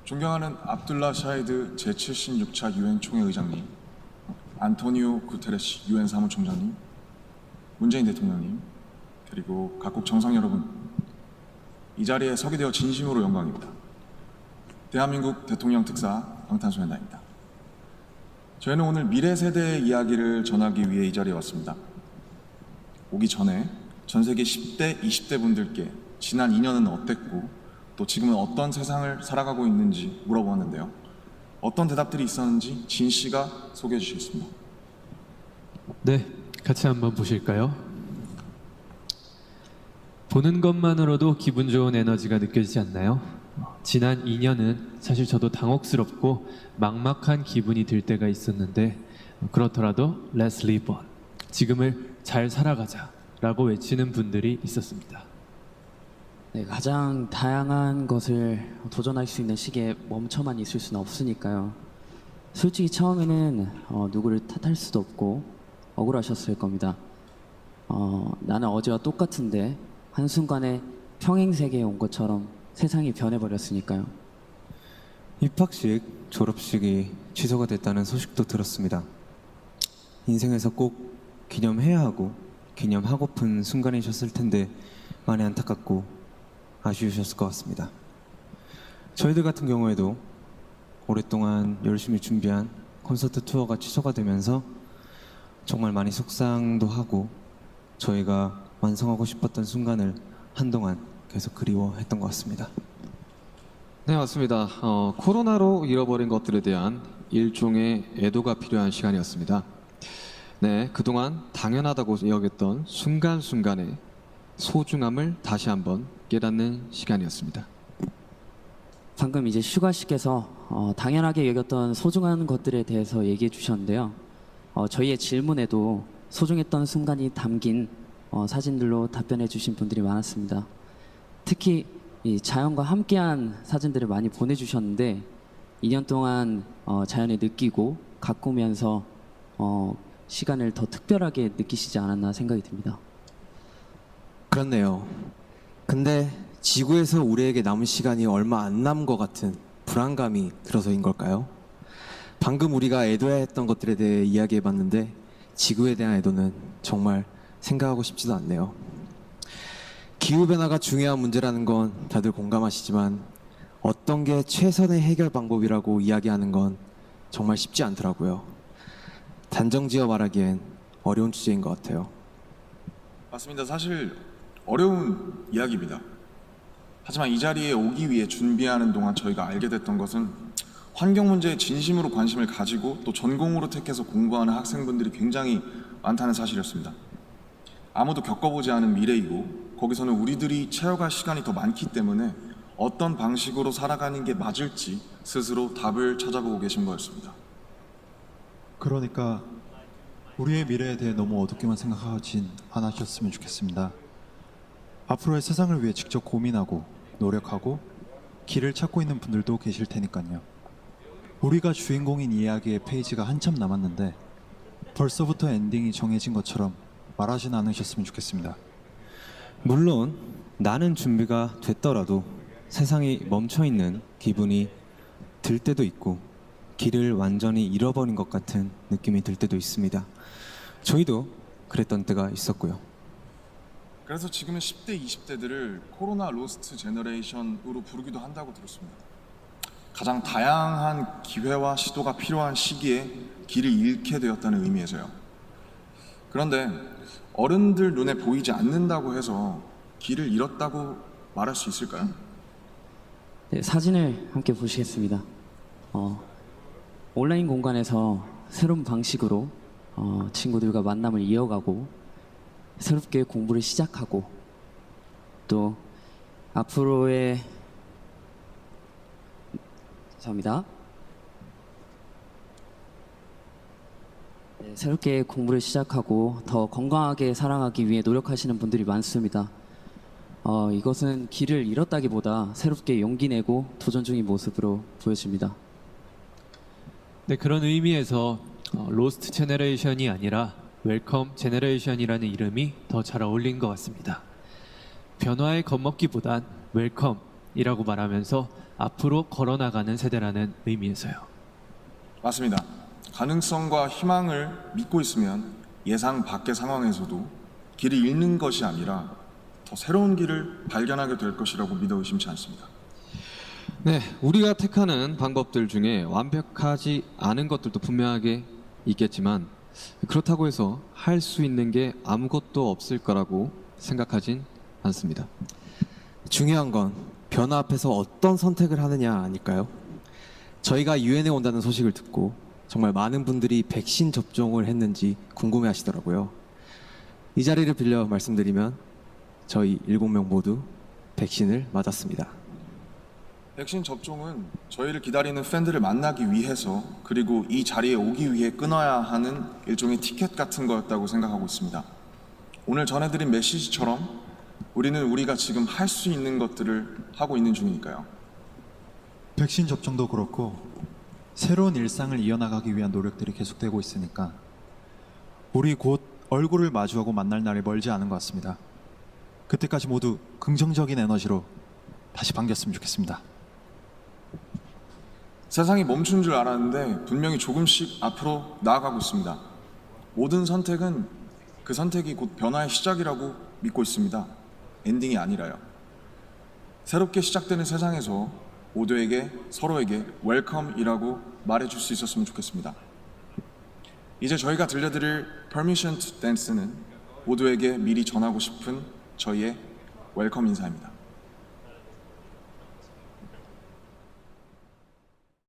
존경하는 압둘라 샤히드 제76차 유엔 총회의장님, 안토니오 구테레시 유엔 사무총장님, 문재인 대통령님, 그리고 각국 정상 여러분, 이 자리에 서게 되어 진심으로 영광입니다. 대한민국 대통령 특사 방탄소년단입니다. 저희는 오늘 미래 세대의 이야기를 전하기 위해 이 자리에 왔습니다. 오기 전에 전 세계 10대, 20대 분들께 지난 2년은 어땠고 또 지금은 어떤 세상을 살아가고 있는지 물어보았는데요. 어떤 대답들이 있었는지 진 씨가 소개해 주시겠습니다. 네, 같이 한번 보실까요? 보는 것만으로도 기분 좋은 에너지가 느껴지지 않나요? 지난 2년은 사실 저도 당혹스럽고 막막한 기분이 들 때가 있었는데 그렇더라도 Let's live on, 지금을 잘 살아가자 라고 외치는 분들이 있었습니다. 네, 가장 다양한 것을 도전할 수 있는 시기에 멈춰만 있을 수는 없으니까요. 솔직히 처음에는 누구를 탓할 수도 없고 억울하셨을 겁니다. 나는 어제와 똑같은데 한순간에 평행세계에 온 것처럼 세상이 변해버렸으니까요. 입학식, 졸업식이 취소가 됐다는 소식도 들었습니다. 인생에서 꼭 기념해야 하고 기념하고픈 순간이셨을 텐데 많이 안타깝고 아쉬우셨을 것 같습니다. 저희들 같은 경우에도 오랫동안 열심히 준비한 콘서트 투어가 취소가 되면서 정말 많이 속상도 하고 저희가 완성하고 싶었던 순간을 한동안 계속 그리워했던 것 같습니다. 네, 맞습니다. 코로나로 잃어버린 것들에 대한 일종의 애도가 필요한 시간이었습니다. 네, 그동안 당연하다고 여겼던 순간순간의 소중함을 다시 한번 깨닫는 시간이었습니다. 방금 이제 슈가 씨께서 당연하게 여겼던 소중한 것들에 대해서 얘기해 주셨는데요. 저희의 질문에도 소중했던 순간이 담긴 사진들로 답변해 주신 분들이 많았습니다. 특히 이 자연과 함께한 사진들을 많이 보내주셨는데 2년 동안 자연을 느끼고 가꾸면서 시간을 더 특별하게 느끼시지 않았나 생각이 듭니다. 그렇네요. 근데 지구에서 우리에게 남은 시간이 얼마 안 남은 것 같은 불안감이 들어서인 걸까요? 방금 우리가 애도해야 했던 것들에 대해 이야기해봤는데 지구에 대한 애도는 정말 생각하고 싶지도 않네요. 기후변화가 중요한 문제라는 건 다들 공감하시지만 어떤 게 최선의 해결 방법이라고 이야기하는 건 정말 쉽지 않더라고요. 단정지어 말하기엔 어려운 주제인 것 같아요. 맞습니다. 사실 어려운 이야기입니다. 하지만 이 자리에 오기 위해 준비하는 동안 저희가 알게 됐던 것은 환경 문제에 진심으로 관심을 가지고 또 전공으로 택해서 공부하는 학생분들이 굉장히 많다는 사실이었습니다. 아무도 겪어보지 않은 미래이고 거기서는 우리들이 채워갈 시간이 더 많기 때문에 어떤 방식으로 살아가는 게 맞을지 스스로 답을 찾아보고 계신 거였습니다. 그러니까 우리의 미래에 대해 너무 어둡게만 생각하진 않으셨으면 좋겠습니다. 앞으로의 세상을 위해 직접 고민하고 노력하고 길을 찾고 있는 분들도 계실 테니까요. 우리가 주인공인 이야기의 페이지가 한참 남았는데 벌써부터 엔딩이 정해진 것처럼 말하진 않으셨으면 좋겠습니다. 물론 나는 준비가 됐더라도 세상이 멈춰있는 기분이 들 때도 있고 길을 완전히 잃어버린 것 같은 느낌이 들 때도 있습니다. 저희도 그랬던 때가 있었고요. 그래서 지금은 10대, 20대들을 코로나 로스트 제너레이션으로 부르기도 한다고 들었습니다. 가장 다양한 기회와 시도가 필요한 시기에 길을 잃게 되었다는 의미에서요. 그런데 어른들 눈에 보이지 않는다고 해서 길을 잃었다고 말할 수 있을까요? 네, 사진을 함께 보시겠습니다. 온라인 공간에서 새로운 방식으로 친구들과 만남을 이어가고 새롭게 공부를 시작하고 또 앞으로의 죄송합니다. 네, 새롭게 공부를 시작하고 더 건강하게 살아가기 위해 노력하시는 분들이 많습니다. 이것은 길을 잃었다기보다 새롭게 용기 내고 도전 중인 모습으로 보여집니다. 네, 그런 의미에서 로스트 제너레이션이 아니라 웰컴 제너레이션이라는 이름이 더 잘 어울린 것 같습니다. 변화에 겁먹기보단 웰컴이라고 말하면서 앞으로 걸어나가는 세대라는 의미에서요. 맞습니다. 가능성과 희망을 믿고 있으면 예상 밖의 상황에서도 길을 잃는 것이 아니라 더 새로운 길을 발견하게 될 것이라고 믿어 의심치 않습니다. 네, 우리가 택하는 방법들 중에 완벽하지 않은 것들도 분명하게 있겠지만 그렇다고 해서 할 수 있는 게 아무것도 없을 거라고 생각하진 않습니다. 중요한 건 변화 앞에서 어떤 선택을 하느냐 아닐까요? 저희가 유엔에 온다는 소식을 듣고 정말 많은 분들이 백신 접종을 했는지 궁금해 하시더라고요. 이 자리를 빌려 말씀드리면 저희 7명 모두 백신을 맞았습니다. 백신 접종은 저희를 기다리는 팬들을 만나기 위해서 그리고 이 자리에 오기 위해 끊어야 하는 일종의 티켓 같은 거였다고 생각하고 있습니다. 오늘 전해드린 메시지처럼 우리는 우리가 지금 할 수 있는 것들을 하고 있는 중이니까요. 백신 접종도 그렇고 새로운 일상을 이어나가기 위한 노력들이 계속되고 있으니까 우리 곧 얼굴을 마주하고 만날 날이 멀지 않은 것 같습니다. 그때까지 모두 긍정적인 에너지로 다시 반겼으면 좋겠습니다. 세상이 멈춘 줄 알았는데 분명히 조금씩 앞으로 나아가고 있습니다. 모든 선택은 그 선택이 곧 변화의 시작이라고 믿고 있습니다. 엔딩이 아니라요. 새롭게 시작되는 세상에서 모두에게 서로에게 웰컴이라고 말해줄 수 있었으면 좋겠습니다. 이제 저희가 들려드릴 Permission to Dance는 모두에게 미리 전하고 싶은 저희의 웰컴 인사입니다.